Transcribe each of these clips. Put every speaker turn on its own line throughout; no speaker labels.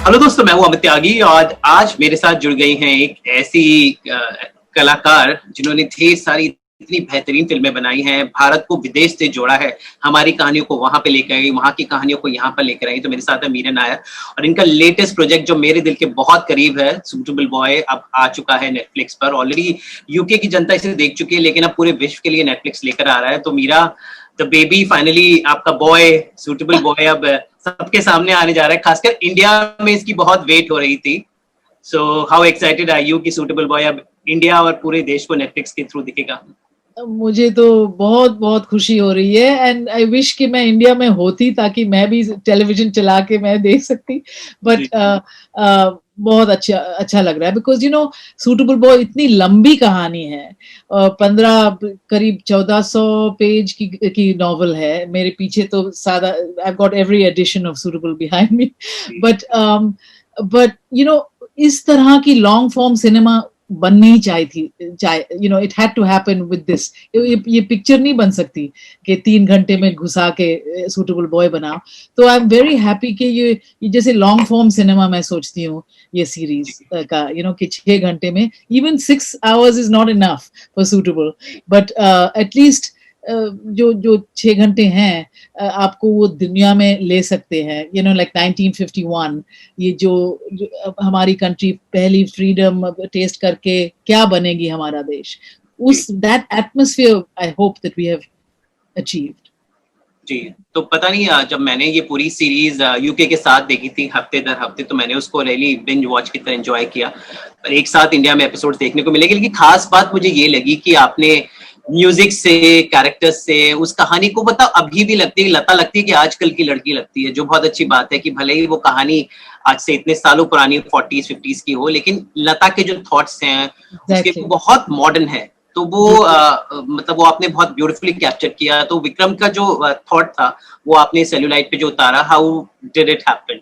Hello दोस्तों, मैं हूं अमित त्यागी और आज मेरे साथ जुड़ गई हैं एक ऐसी कलाकार जिन्होंने ढेर सारी इतनी बेहतरीन फिल्में बनाई हैं, भारत को विदेश से जोड़ा है, हमारी कहानियों को वहां पे लेकर आई, वहां की कहानियों को यहाँ पर लेकर आई। तो मेरे साथ है मीरा नायर और इनका लेटेस्ट प्रोजेक्ट जो मेरे दिल के बहुत करीब है, सूटेबल बॉय, अब आ चुका है नेटफ्लिक्स पर। ऑलरेडी यूके की जनता इसे देख चुकी है, लेकिन अब पूरे विश्व के लिए नेटफ्लिक्स लेकर आ रहा है। तो मीरा, द बेबी, फाइनली आपका बॉय, सूटेबल बॉय अब सबके सामने आने जा रहा है। खासकर इंडिया में इसकी बहुत वेट हो रही थी। So how excited are you कि सूटेबल बॉय अब इंडिया और पूरे देश को नेटफ्लिक्स के थ्रू दिखेगा?
मुझे तो बहुत बहुत खुशी हो रही है एंड आई विश कि मैं इंडिया में होती ताकि मैं भी टेलीविजन चला के मैं देख सकती। बट बहुत अच्छा लग रहा है बिकॉज सूटेबल बॉय इतनी लंबी कहानी है, 15 करीब 1400 पेज की नॉवल है। मेरे पीछे तो सादा, I got every edition of suitable behind me. But इस तरह की लॉन्ग फॉर्म सिनेमा बननी चाहिए। It had to happen with this. ये पिक्चर नहीं बन सकती कि 3 घंटे में घुसा के सूटेबल बॉय बनाओ। तो आई एम वेरी हैप्पी कि ये जैसे लॉन्ग फॉर्म सिनेमा मैं सोचती हूँ ये सीरीज का, कि 6 घंटे में, even 6 hours is not enough for suitable, but at least जो 6 घंटे हैं आपको वो दुनिया में ले सकते हैं। लाइक 1951, ये जो हमारी कंट्री पहली फ्रीडम टेस्ट करके क्या बनेगी हमारा देश, उस that atmosphere I hope that we have achieved.
जी, तो पता नहीं, जब मैंने ये पूरी सीरीज यूके के साथ देखी थी हफ्ते दर हफ्ते, तो मैंने उसको रियली बिंज वॉच की तरह एंजॉय किया। पर एक साथ इंडिया में एपिसोड देखने को मिलेगी। लेकिन खास बात मुझे ये लगी कि आपने म्यूजिक से, कैरेक्टर्स से, उस कहानी को मतलब अभी भी लगती है, लता लगती है कि आजकल की लड़की लगती है, जो बहुत अच्छी बात है कि भले ही वो कहानी आज से इतने सालों पुरानी 40s 50s की हो, लेकिन लता के जो थॉट्स हैं उसके बहुत मॉडर्न है। तो वो मतलब वो आपने बहुत ब्यूटीफुली कैप्चर किया। तो विक्रम का जो थॉट था वो आपने सेल्यूलाइट पे जो उतारा, how did it happen?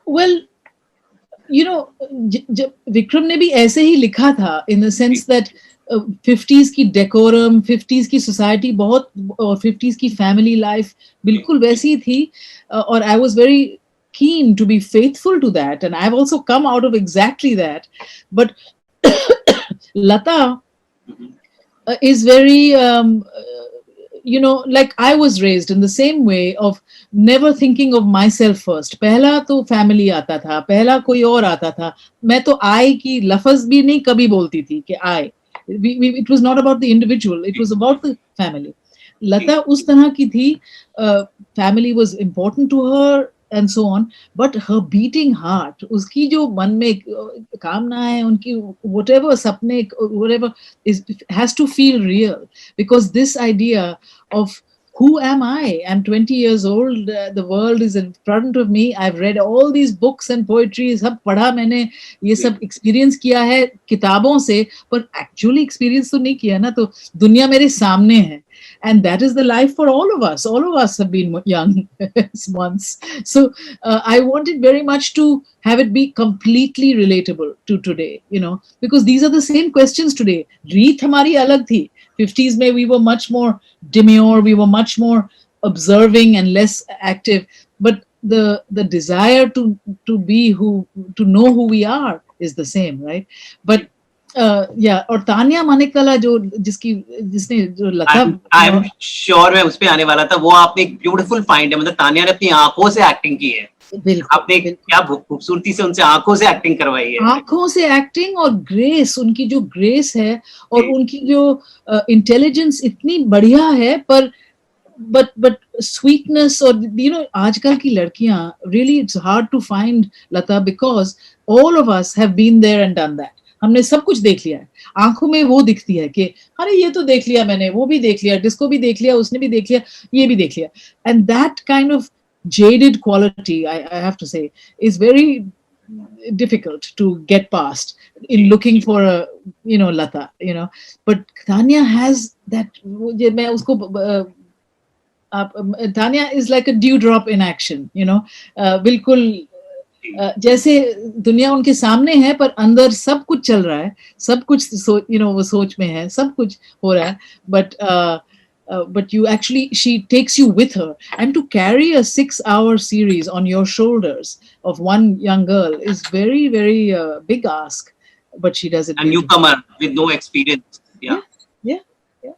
Well, जब विक्रम ने भी ऐसे ही लिखा था, in the sense that 50s की डेकोरम, 50s की सोसाइटी बहुत, और 50s की फैमिली लाइफ बिल्कुल वैसी थी। और I was very keen to be faithful to that, and I've also come out of exactly that. But Lata is very like I was raised in the same way of never thinking of myself first. पहला तो family आता था, पहला कोई और आता था। मैं तो I की लफ्ज भी नहीं कभी बोलती थी कि I. It was not about the individual, it was about the family. Lata उस तरह की थी, family was important to her and so on, but her beating heart, उसकी जो मन में कामना है, उनकी whatever सपने, whatever has to feel real, because this idea of who am I? I'm 20 years old. The world is in front of me. I've read all these books and poetry. सब पढ़ा मैंने, ये सब experience किया है किताबों से, पर actually experience तो नहीं किया ना। तो दुनिया मेरे सामने है, and that is the life for all of us. All of us have been young once. So I wanted very much to have it be completely relatable to today, because these are the same questions today. रीत हमारी अलग थी। 50s में we were much more demure, we were much more observing and less active, but the desire to be to know who we are is the same, right? But और तानिया मानिककला जिसने जो लता,
I am sure मैं उस पे आने वाला था। वो आपने एक ब्यूटीफुल फाइंड है, मतलब तानिया ने अपनी आंखों से एक्टिंग की है। आपने क्या खूबसूरती से उनसे आंखों से एक्टिंग करवाई है।
आंखों से एक्टिंग और ग्रेस, उनकी जो ग्रेस है और उनकी जो इंटेलिजेंस इतनी बढ़िया है, पर बट स्वीटनेस। और आजकल की लड़कियां, really it's hard to find Lata, because all of us have been there and done that. हमने सब कुछ देख लिया है। आंखों में वो दिखती है कि अरे ये तो देख लिया मैंने, वो भी देख लिया, डिस्को भी देख लिया, उसने भी देख लिया, ये भी देख लिया। And that kind of jaded quality, I have to say, is very difficult to get past in looking for a Lata, but Tanya has that. मैं उसको Tanya is like a dewdrop in action, बिल्कुल जैसे दुनिया उनके सामने है, पर अंदर सब कुछ चल रहा है, सब कुछ वो सोच में है, सब कुछ हो रहा है, but but you actually, she takes you with her, and to carry a 6-hour series on your shoulders of one young girl is very, very big ask, but she does it
A
beautifully.
newcomer with no experience. Yeah.
Yeah, yeah, yeah.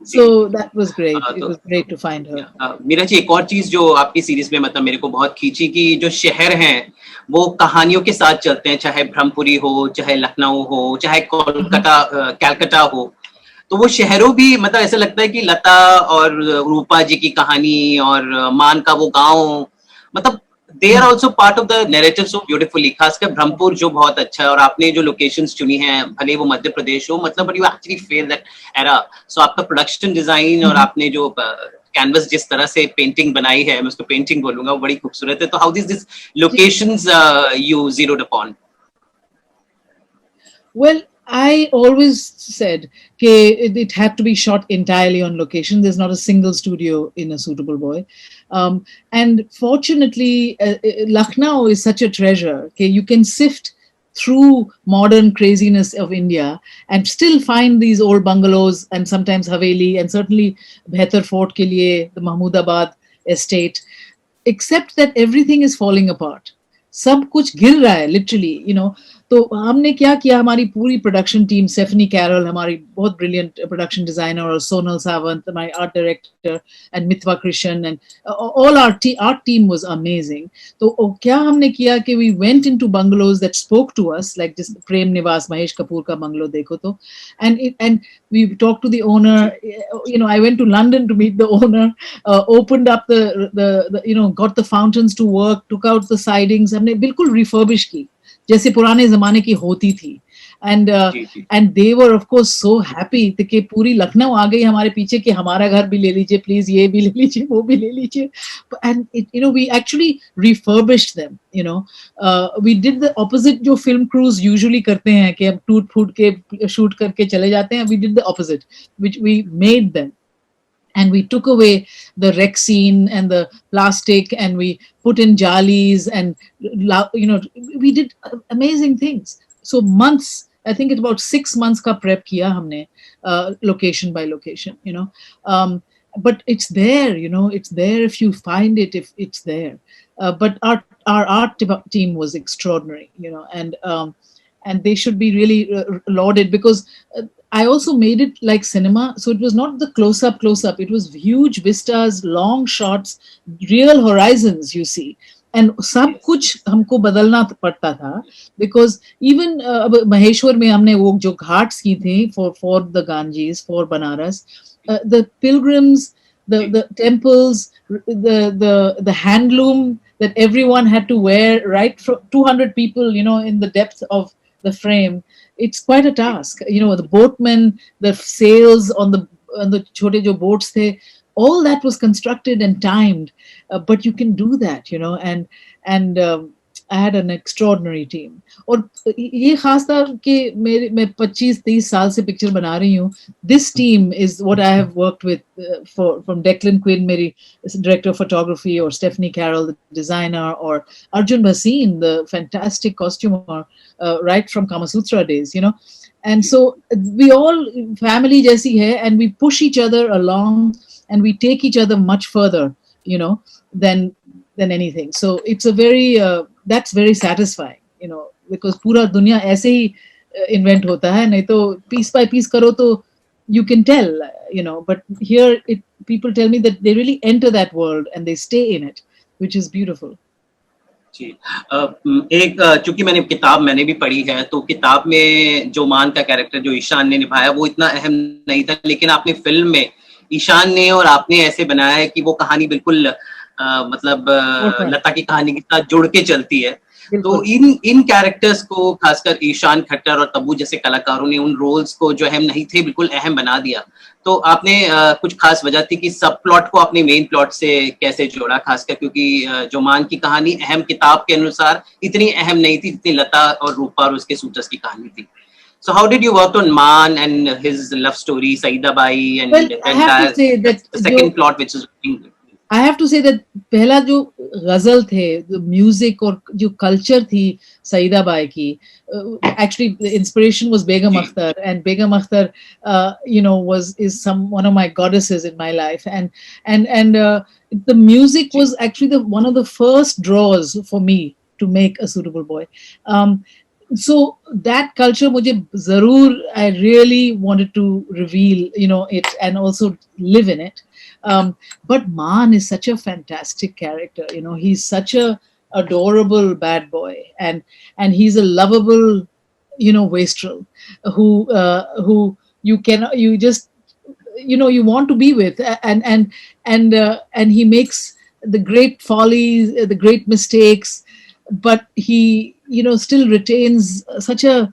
जी जी
So that was great. It
तो
was great to find her.
Meera ji, एक और चीज जो आपकी series में मतलब मेरे को बहुत खींची कि जो शहर हैं वो कहानियों के साथ चलते हैं, चाहे ब्रह्मपुरी हो, चाहे लखनऊ हो, चाहे
Mhm.
कोलकाता कलकत्ता हो, तो वो शहरों भी मतलब ऐसा लगता है कि लता और रूपा जी की कहानी और मान का वो गांव, मतलब they are
Mhm.
Also part of the narrative so beautifully, खासकर ब्रह्मपुर जो बहुत अच्छा है, और आपने जो लोकेशंस चुनी हैं भले वो मध्य प्रदेश हो, मतलब you actually feel that era. So आपका प्रोडक्शन डिजाइन और
Mhm.
आपने जो कैनवस जिस तरह से पेंटिंग बनाई है, मैं उसको पेंटिंग बोलूंगा, वो बड़ी खूबसूरत है। तो how this locations you zeroed upon?
Well, I always said it had to be shot entirely on location. There's not a single studio in A Suitable Boy. And fortunately, Lucknow is such a treasure. Okay, you can sift through modern craziness of India and still find these old bungalows and sometimes Haveli and certainly Behtar Fort ke liye, the Mahmudabad estate, except that everything is falling apart. सब कुछ गिर रहा है literally. तो हमने क्या किया, हमारी पूरी प्रोडक्शन टीम, स्टेफनी कैरल हमारी बहुत ब्रिलियंट प्रोडक्शन डिजाइनर, और सोनल सावंत हमारी art director, and Mitva Krishna, and all our team was amazing. तो क्या हमने किया कि we went into bungalows that spoke to us, like जिस प्रेम निवास महेश कपूर का बंगलो देखो तो, and we talked to the owner. I went to London to meet the owner, opened up the got the fountains to work, took out the sidings, हमने बिल्कुल refurbish की जैसे पुराने जमाने की होती थी. And they were of course so happy कि पूरी लखनऊ आ गई हमारे पीछे कि हमारा घर भी ले लीजिए प्लीज, ये भी ले लीजिए, वो भी ले लीजिए. And we actually refurbished them. We did the opposite जो film crews usually करते हैं कि हम टूट फूट के shoot करके चले जाते हैं. We did the opposite, which we made them. And we took away the wreck scene and the plastic, and we put in jalis, and we did amazing things. So months, I think it's about 6 months ka prep kiya humne, location by location. But it's there. It's there if you find it, if it's there. But our art team was extraordinary. And they should be really lauded, because I also made it like cinema. So it was not the close up. It was huge vistas, long shots, real horizons, you see. And सब कुछ हमको बदलना पड़ता था, because even Maheshwar में हमने वो जो घाट्स की थी for the Ganges, for Banaras, the pilgrims, the temples, the handloom that everyone had to wear, right? From 200 people, in the depth of the frame. It's quite a task. The boatmen, the sails on the chote jo boats the, all that was constructed and timed. But you can do that, and I had an extraordinary team. और ये खास था कि मैं 25-30 साल से picture बना रही हूँ. This team is what I have worked with from Declan Quinn, मेरी director of photography, or Stephanie Carroll, the designer, or Arjun Bhasin, the fantastic costumer, right from Kama Sutra days, And so we all family jaisi hai, and we push each other along, and we take each other much further, than anything. So it's a very that's very satisfying, because पूरा दुनिया ऐसे ही invent होता है, नहीं तो piece by piece करो तो you can tell, but here people tell me that they really enter that world and they stay in it, which is beautiful.
जी एक चूंकि मैंने भी पढ़ी है, तो किताब में जो मान का कैरेक्टर जो ईशान ने निभाया वो इतना अहम नहीं था, लेकिन आपने फिल्म में ईशान ने और आपने ऐसे बनाया है कि वो कहानी बिल्कुल मतलब लता की कहानी के साथ जुड़ के चलती है. तो इन कैरेक्टर्स को, खासकर ईशान खट्टर और तब्बू जैसे कलाकारों ने उन रोल्स को जो अहम नहीं थे बिल्कुल अहम बना दिया. तो आपने कुछ खास वजह थी कि सब प्लॉट को अपने मेन प्लॉट से कैसे जोड़ा, खासकर क्योंकि जो मान की कहानी अहम किताब के अनुसार इतनी अहम नहीं थी जितनी लता और रूपा और उसके सूटर्स की कहानी थी. So how did you work on Man and his love story, Saida Bai, and
well, I have to say that
the second plot which is
I have to say that पहला जो गजल थे, music और जो culture थी Saeeda by की, actually the inspiration was Begum Akhtar, and Begum Akhtar is one of my goddesses in my life, and the music was actually the one of the first draws for me to make A Suitable Boy. So that culture mujhe zarur, I really wanted to reveal it and also live in it. But Maan is such a fantastic character. He's such a adorable bad boy, and he's a lovable wastrel who you just you want to be with, and he makes the great follies, the great mistakes, but he still retains such a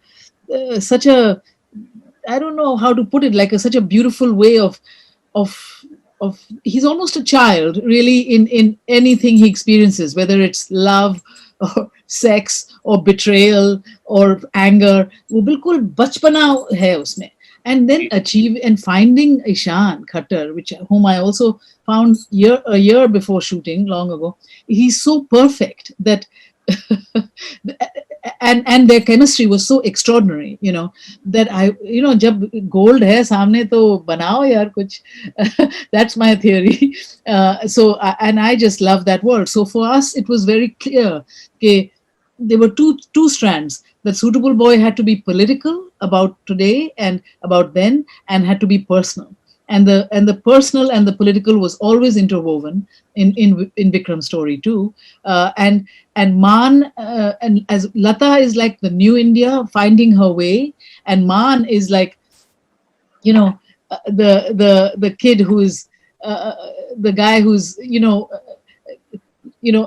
I don't know how to put it, like such a beautiful way of he's almost a child really in anything he experiences, whether it's love or sex or betrayal or anger. वो बिल्कुल बचपना है उसमें. And then achieve and finding Ishan Khattar, whom I also found a year before shooting, long ago. He's so perfect that and their chemistry was so extraordinary, that जब gold है सामने तो बनाओ यार कुछ. That's my theory. And I just love that world. So for us, it was very clear that there were two strands. The Suitable Boy had to be political about today and about then, and had to be personal. And the personal and the political was always interwoven in Vikram's story too. And Maan, and as Lata is like the new India finding her way, and Maan is like, the kid who is the guy who's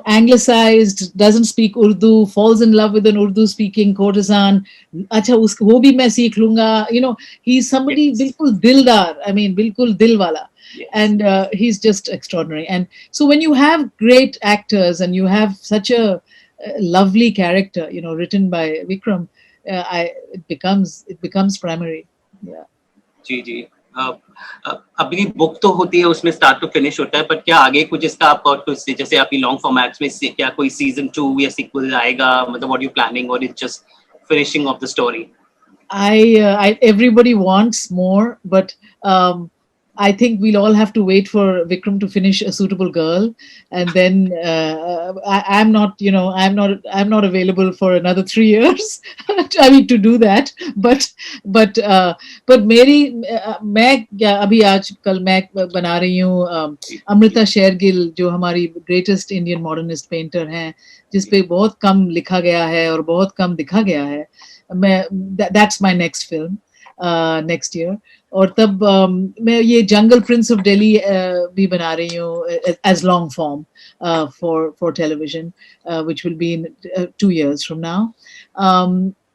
anglicized, doesn't speak Urdu, falls in love with an Urdu speaking courtesan. Acha wo bhi main seekh lunga. He's somebody bilkul dildar. I mean, bilkul dilwala. Yes. And he's just extraordinary. And so when you have great actors and you have such a lovely character, written by Vikram, it becomes primary. Yeah.
जी. अभी book तो होती है, उसमें start to finish होता है, पर क्या आगे कुछ इसका आपको कुछ, जैसे अभी लॉन्ग फॉर्मेट्स में क्या कोई सीजन 2 या सीक्वल आएगा, मतलब व्हाट यू प्लानिंग, और it's just finishing of the story?
Everybody wants more, but I think we'll all have to wait for Vikram to finish A Suitable Girl, and then I'm not available for another 3 years. I mean to do that, but मैं अभी आजकल मैं बना रही हूँ अमृता शेरगिल, जो हमारी greatest Indian modernist painter हैं, जिसपे बहुत कम लिखा गया है और बहुत कम दिखा गया है. That's my next film next year. और तब मैं ये जंगल प्रिंस ऑफ दिल्ली भी बना रही हूँ as long form for television, which will be in 2 years from now.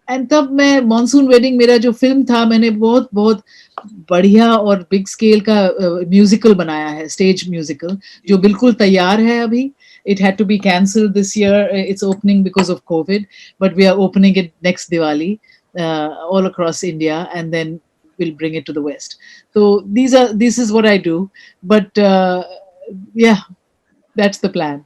And तब मैं मॉनसून वेडिंग, मेरा जो फिल्म था, मैंने बहुत बहुत बढ़िया और बिग स्केल का म्यूजिकल बनाया है, स्टेज म्यूजिकल, जो बिल्कुल तैयार है अभी. It had to be cancelled this year. It's opening because of COVID, but we are opening it next Diwali all across India, and then we'll bring it to the West. So this is what I do. But yeah, that's the plan.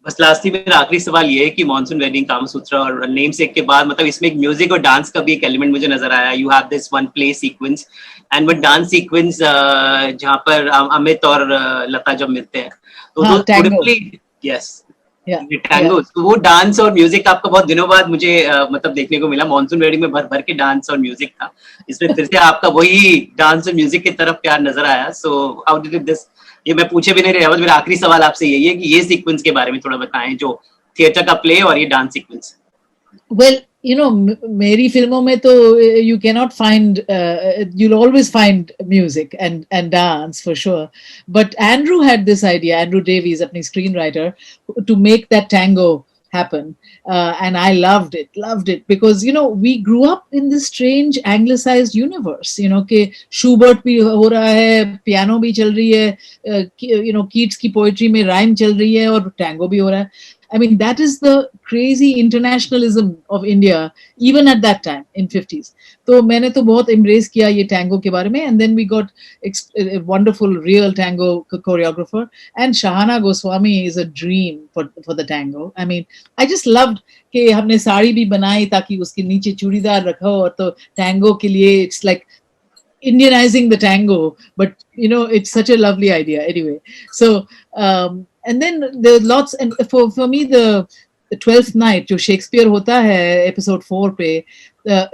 बस lastly मेरा आखिरी सवाल ये है कि monsoon wedding, Kamasutra और name सेक के बाद, मतलब इसमें एक म्यूजिक और डांस का भी एक एलिमेंट मुझे नजर आया. You have this one play sequence and one dance sequence जहाँ पर अमित और लता जब मिलते हैं, तो यस टैंगो, तो वो डांस और म्यूजिक आपका बहुत दिनों बाद मुझे मतलब देखने को मिला. मॉनसून वेडिंग में भर भर के डांस और म्यूजिक था, इसमें फिर से आपका वही डांस और म्यूजिक की तरफ प्यार नजर आया. सो हाउ डिड दिस, ये मैं पूछे भी नहीं रहा, मेरा आखिरी सवाल आपसे यही है कि ये सीक्वेंस के बारे में थोड़ा बताएं, जो थिएटर का प्ले और ये डांस सीक्वेंस.
Well, मेरी फिल्मों में तो you cannot find, you'll always find music and dance for sure. But Andrew had this idea, Andrew Davies, अपनी screenwriter, to make that tango happen. And I loved it because, we grew up in this strange anglicized universe, कि Schubert भी हो रहा है, piano भी चल रही है, Keats की poetry में rhyme चल रही है और tango भी हो रहा है. I mean, that is the crazy internationalism of India, even at that time in 50s. तो मैंने तो बहुत embrace किया ये tango के बारे में, and then we got a wonderful real tango choreographer, and Shahana Goswami is a dream for the tango. I mean, I just loved कि हमने साड़ी भी बनाई ताकि उसके नीचे चूड़ीदार रखो, और तो tango के लिए it's like Indianizing the tango, but you know, it's such a lovely idea anyway. So and then there are lots, and for me the 12th night जो Shakespeare होता है episode 4 पे,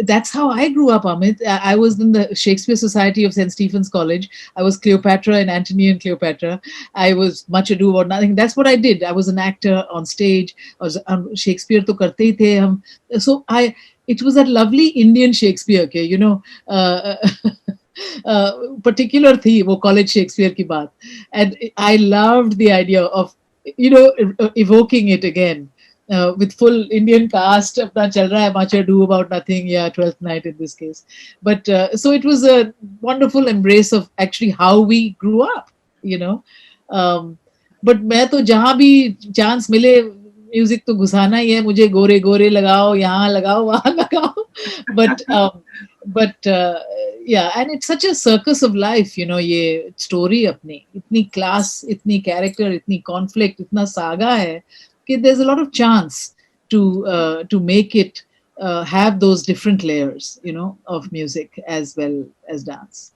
that's how I grew up, Amit. I was in the Shakespeare Society of St. Stephen's College. I was Cleopatra and Antony and Cleopatra. I was Much Ado About Nothing. That's what I did. I was an actor on stage. I was Shakespeare तो करते ही थे हम. So it was that lovely Indian Shakespeare के, you know, particular थी वो college Shakespeare की बात, and I loved the idea of, you know, evoking it again. With full Indian cast, अपना चल रहा है Much Ado About Nothing, yeah, 12th Night in this case. But so it was a wonderful embrace of actually how we grew up, you know. But मैं तो जहाँ भी chance मिले music तो घुसाना ही है मुझे, गोरे गोरे लगाओ, यहाँ लगाओ, वहाँ लगाओ. But yeah, and it's such a circus of life, you know, ये story अपनी इतनी class, इतनी character, इतनी conflict, इतना saga है कि there's a lot of chance to make it have those different layers, you know, of music as well as dance.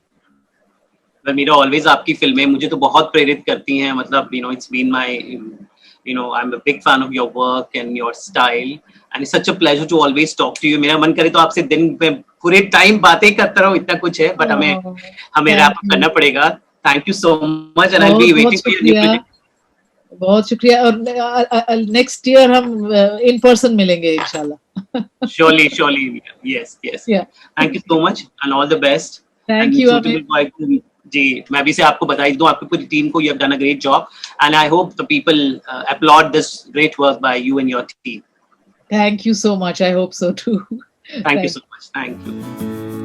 Meera, always आपकी फिल्में मुझे तो बहुत प्रेरित करती हैं. मतलब it's been my, I'm a big fan of your work and your style, and it's such a pleasure to always talk to you. मेरा मन करे तो आपसे दिन में पूरे टाइम बातें करता रहूं, इतना कुछ है, बट हमें रैप अप करना पड़ेगा. Thank you so much, and I will be waiting for your new project.
बहुत शुक्रिया, और नेक्स्ट ईयर हम इन पर्सन मिलेंगे इंशाल्लाह.
Surely, yes. Thank you so much and all the best.
Thank you, Amit.
जी, मैं भी से आपको बधाई दूं, आपकी पूरी टीम को. You have done a great job, and I hope the people applaud this great work by you and your team.
Thank you so much. I hope so too.
Thank you so much. Thank you.